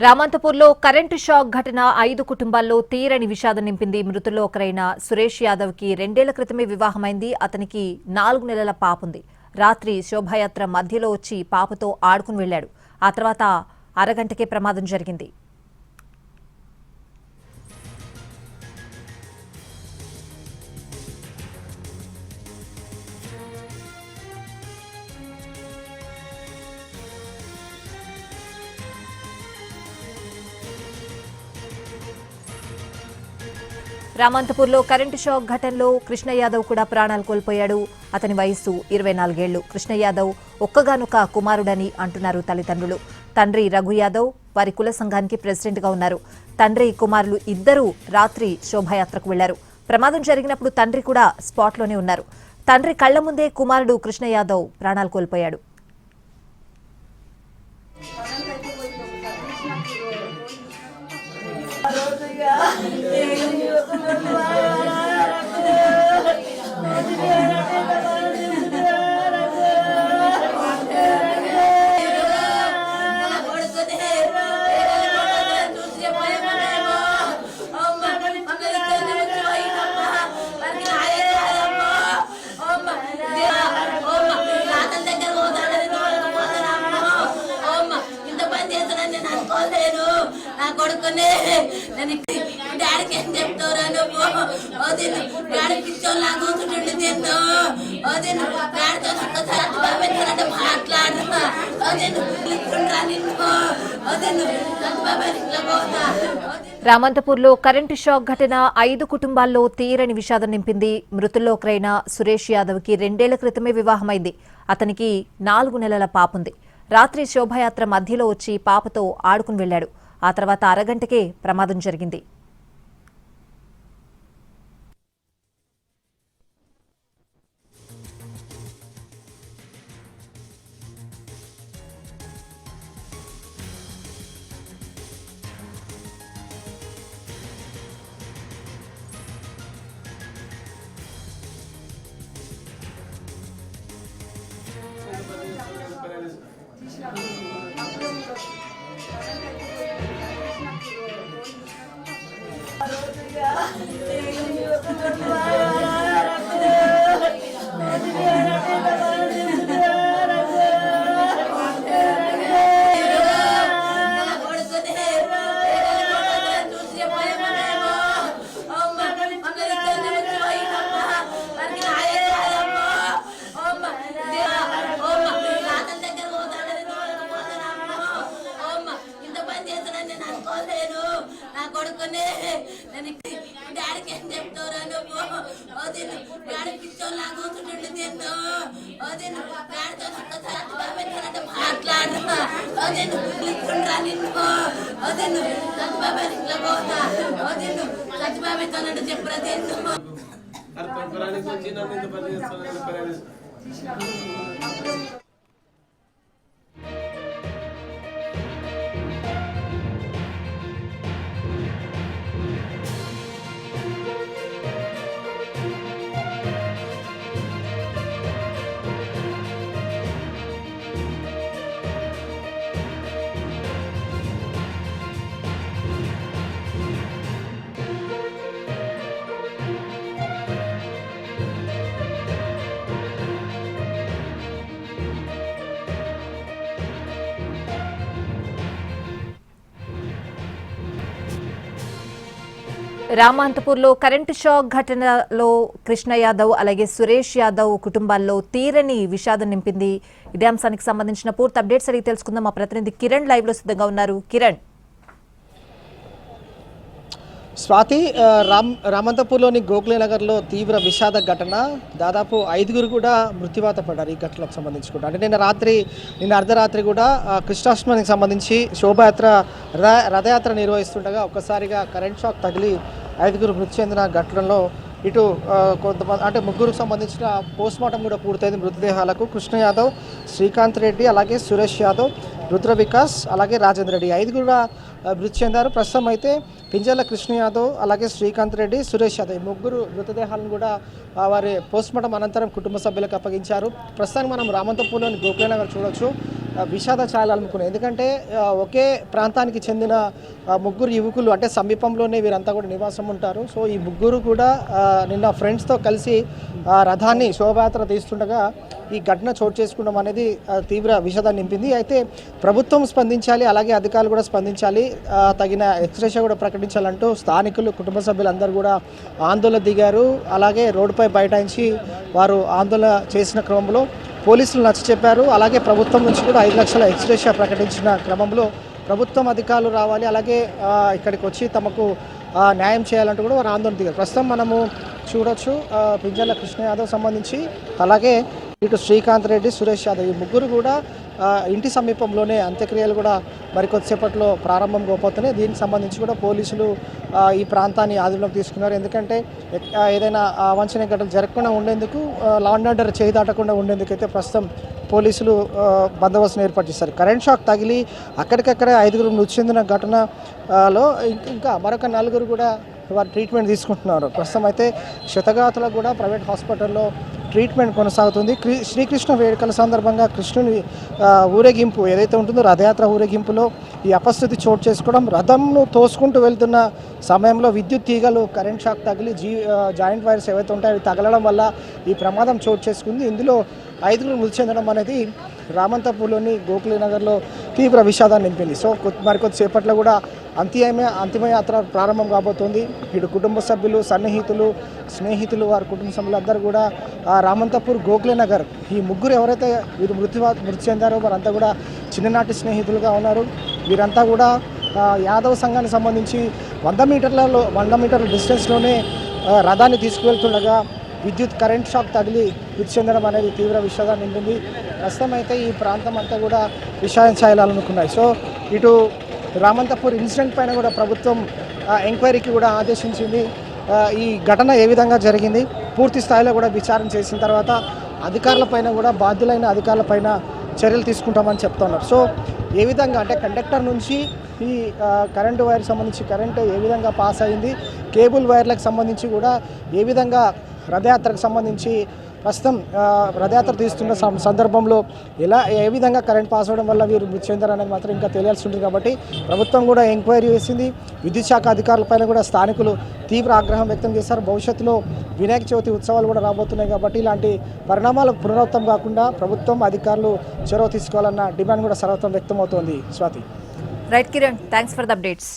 రామంతపూర్లో current shock ఘటన 5 కుటుంబాల్లో తీరని విషాదం నింపింది. మృతుల్లో ఒకరైన సురేష్ యాదవ్కి 2 ఏళ్ల క్రితమే వివాహమైంది. అతనికి 4 నెలల పాపుంది. రాత్రి శోభాయాత్ర మధ్యలో వచ్చి పాపతో ఆడుకుని వెళ్లాడు. ఆ తర్వాత అరగంటకే ప్రమాదం జరిగింది. రామంతపూర్లో కరెంటు షాక్ ఘటనలో కృష్ణ యాదవ్ కూడా ప్రాణాలు కోల్పోయాడు. అతని వయస్సు 24 ఏళ్లు. కృష్ణ యాదవ్ ఒక్కగానొక కుమారుడని అంటున్నారు తల్లిదండ్రులు. తండ్రి రఘు యాదవ్ వారి కుల సంఘానికి ప్రెసిడెంట్గా ఉన్నారు. తండ్రి కుమారులు ఇద్దరూ రాత్రి శోభాయాత్రకు వెళ్లారు. ప్రమాదం జరిగినప్పుడు తండ్రి కూడా స్పాట్లోనే ఉన్నారు. తండ్రి కళ్ల ముందే కుమారుడు కృష్ణ యాదవ్ ప్రాణాలు కోల్పోయాడు. నా కొడుకునే నేను డాడీకి ఏం చెప్తావురా నువ్వు? డాడీ పిచ్చోళ్ళ కూర్చుంటుండే తిన్ను డాడీతో ఒక్కసారి మాట్లాడు రామంతపూర్లో కరెంటు షాక్ ఘటన 5 కుటుంబాల్లో తీరని విషాదం నింపింది. మృతుల్లో ఒకరైన సురేష్ యాదవ్కి 2 ఏళ్ల క్రితమే వివాహమైంది. అతనికి 4 నెలల పాపుంది. రాత్రి శోభాయాత్ర మధ్యలో వచ్చి పాపతో ఆడుకుని వెళ్లాడు. ఆ తర్వాత అరగంటకే ప్రమాదం జరిగింది. నా కొడుకునే నేను డాడీకి ఏం చెప్తావురా నువ్వు? డాడీ పిచ్చోళ్ళ కూర్చుంటుండే తిన్ను డాడీతో ఒక్కసారి మాట్లాడు నిన్ను సత్యబాబా ఇంట్లో పోతా సత్యబాబాతో నన్ను చెప్పురా తిన్ను. రామంతపూర్లో కరెంటు షాక్ ఘటనలో కృష్ణ యాదవ్ అలాగే సురేష్ యాదవ్ కుటుంబాల్లో తీరని విషాదం నింపింది. ఇదే అంశానికి సంబంధించిన పూర్తి అప్డేట్స్ అడిగి తెలుసుకుందాం. మా ప్రతినిధి కిరణ్ లైవ్ లో సిద్ధంగా ఉన్నారు. కిరణ్, స్వాతి, రామంతపూర్లోని గోఖలే నగర్లో తీవ్ర విషాద ఘటన. దాదాపు 5గురు కూడా మృత్యువాత పడ్డారు ఈ ఘటనకు సంబంధించి కూడా. అంటే నిన్న అర్ధరాత్రి కూడా కృష్ణాష్టమికి సంబంధించి శోభాయాత్ర రథయాత్ర నిర్వహిస్తుండగా ఒక్కసారిగా కరెంట్ షాక్ తగిలి 5గురు మృతి చెందిన ఘటనలో ఇటు కొంతమంది అంటే 3గురికి సంబంధించిన పోస్ట్మార్టం కూడా పూర్తయింది. మృతదేహాలకు కృష్ణ యాదవ్, శ్రీకాంత్ రెడ్డి, అలాగే సురేష్ యాదవ్, రుద్ర వికాస్, అలాగే రాజేంద్ర రెడ్డి 5 కూడా మృతి చెందారు. ప్రస్తుతం అయితే పింజల కృష్ణ యాదవ్, అలాగే శ్రీకాంత్ రెడ్డి, సురేష్ యాదవ్ 3 మృతదేహాలను కూడా వారి పోస్ట్మార్టం అనంతరం కుటుంబ సభ్యులకు అప్పగించారు. ప్రస్తుతానికి మనం రామంతపూర్లోని గోఖలే నగర్ చూడొచ్చు. విషాద ఛాయలు అనుకున్నాయి. ఎందుకంటే ఒకే ప్రాంతానికి చెందిన ముగ్గురు యువకులు అంటే సమీపంలోనే వీరంతా కూడా నివాసం ఉంటారు. సో ఈ ముగ్గురు కూడా నిన్న ఫ్రెండ్స్తో కలిసి రథాన్ని శోభయాత్ర తీస్తుండగా ఈ ఘటన చోటు చేసుకోవడం అనేది తీవ్ర విషాదాన్ని నింపింది. అయితే ప్రభుత్వం స్పందించాలి, అలాగే అధికారులు కూడా స్పందించాలి, తగిన ఎక్స్‌గ్రేషియా కూడా ప్రకటించాలంటూ స్థానికులు కుటుంబ సభ్యులందరూ కూడా ఆందోళన దిగారు. అలాగే రోడ్డుపై బైఠాయించి వారు ఆందోళన చేసిన క్రమంలో పోలీసులు నచ్చ చెప్పారు. అలాగే ప్రభుత్వం నుంచి కూడా 5 లక్షల ఎక్స్‌గ్రేషియా ప్రకటించిన క్రమంలో ప్రభుత్వం అధికారులు రావాలి, అలాగే ఇక్కడికి వచ్చి తమకు న్యాయం చేయాలంటూ కూడా వారు ఆందోళన దిగారు. ప్రస్తుతం మనము చూడొచ్చు పింజల కృష్ణ యాదవ్ సంబంధించి, అలాగే ఇటు శ్రీకాంత్ రెడ్డి, సురేష్ యాదవ్ ఈ ముగ్గురు కూడా ఇంటి సమీపంలోనే అంత్యక్రియలు కూడా మరికొద్దిసేపట్లో ప్రారంభం కాబోతున్నాయి. దీనికి సంబంధించి కూడా పోలీసులు ఈ ప్రాంతాన్ని ఆధీనంలోకి తీసుకున్నారు. ఎందుకంటే ఏదైనా అవాంఛనీయ ఘటనలు జరగకుండా ఉండేందుకు, లా అండ్ ఆర్డర్ చేయి దాటకుండా ఉండేందుకైతే ప్రస్తుతం పోలీసులు బందోబస్తును ఏర్పాటు చేశారు. కరెంట్ షాక్ తగిలి అక్కడికక్కడే 5 మృతి చెందిన ఘటనలో ఇంకా మరొక 4 కూడా వారు ట్రీట్మెంట్ తీసుకుంటున్నారు. ప్రస్తుతం అయితే క్షతగాతులకు కూడా ప్రైవేట్ హాస్పిటల్లో ట్రీట్మెంట్ కొనసాగుతుంది. శ్రీకృష్ణ వేడుకల సందర్భంగా కృష్ణుని ఊరేగింపు ఏదైతే ఉంటుందో రథయాత్ర ఊరేగింపులో ఈ అపస్థితి చోటు చేసుకోవడం, రథంను తోసుకుంటూ వెళ్తున్న సమయంలో విద్యుత్ తీగలు కరెంట్ షాక్ తగిలి జాయింట్ వైర్స్ ఏవైతే ఉంటాయో అవి తగలడం వల్ల ఈ ప్రమాదం చోటు చేసుకుంది. ఇందులో 5 మృతి చెందడం అనేది రామంతపూర్లోని గోఖలే నగర్లో తీవ్ర విషాదాన్ని నింపింది. సో మరికొద్దిసేపట్లో కూడా అంతిమయాత్ర ప్రారంభం కాబోతోంది. ఇటు కుటుంబ సభ్యులు, సన్నిహితులు, స్నేహితులు, వారి కుటుంబ సభ్యులందరూ కూడా రామంతపూర్ గోఖలే నగర్ ఈ ముగ్గురు ఎవరైతే వీరు మృతి చెందారో వారంతా కూడా చిన్ననాటి స్నేహితులుగా ఉన్నారు. వీరంతా కూడా యాదవ్ సంఘానికి సంబంధించి 100 మీటర్ల డిస్టెన్స్లోనే రథాన్ని తీసుకువెళ్తుండగా విద్యుత్ కరెంట్ షాక్ తగిలి మృతి చెందడం అనేది తీవ్ర విషాదాన్ని నింపింది. ప్రస్తుతం అయితే ఈ ప్రాంతం అంతా కూడా విషాదం చేయాలనుకున్నాయి. సో ఇటు రామంతపూర్ ఇన్సిడెంట్ పైన కూడా ప్రభుత్వం ఎంక్వైరీకి కూడా ఆదేశించింది. ఈ ఘటన ఏ విధంగా జరిగింది పూర్తి స్థాయిలో కూడా విచారణ చేసిన తర్వాత అధికారులపైన కూడా బాధ్యులైన అధికారులపైన చర్యలు తీసుకుంటామని చెప్తున్నారు. సో ఏ విధంగా అంటే కండక్టర్ నుంచి ఈ కరెంటు వైర్కి సంబంధించి కరెంటు ఏ విధంగా పాస్ అయింది, కేబుల్ వైర్లకు సంబంధించి కూడా ఏ విధంగా రథయాత్రకు సంబంధించి ప్రస్తుతం రథయాత్ర తీస్తున్న సందర్భంలో ఏ విధంగా కరెంట్ పాస్ అవ్వడం వల్ల వీరు మృతి చెందారు అనేది మాత్రం ఇంకా తెలియాల్సి ఉంటుంది. కాబట్టి ప్రభుత్వం కూడా ఎంక్వైరీ చేసింది. విద్యుత్ శాఖ అధికారులపైన కూడా స్థానికులు తీవ్ర ఆగ్రహం వ్యక్తం చేశారు. భవిష్యత్తులో వినాయక చవితి ఉత్సవాలు కూడా రాబోతున్నాయి కాబట్టి ఇలాంటి పరిణామాలు పునరావృతం కాకుండా ప్రభుత్వం, అధికారులు చొరవ తీసుకోవాలన్న డిమాండ్ కూడా సర్వత్రం వ్యక్తమవుతోంది. Swathi. Right Kiran, thanks for the updates.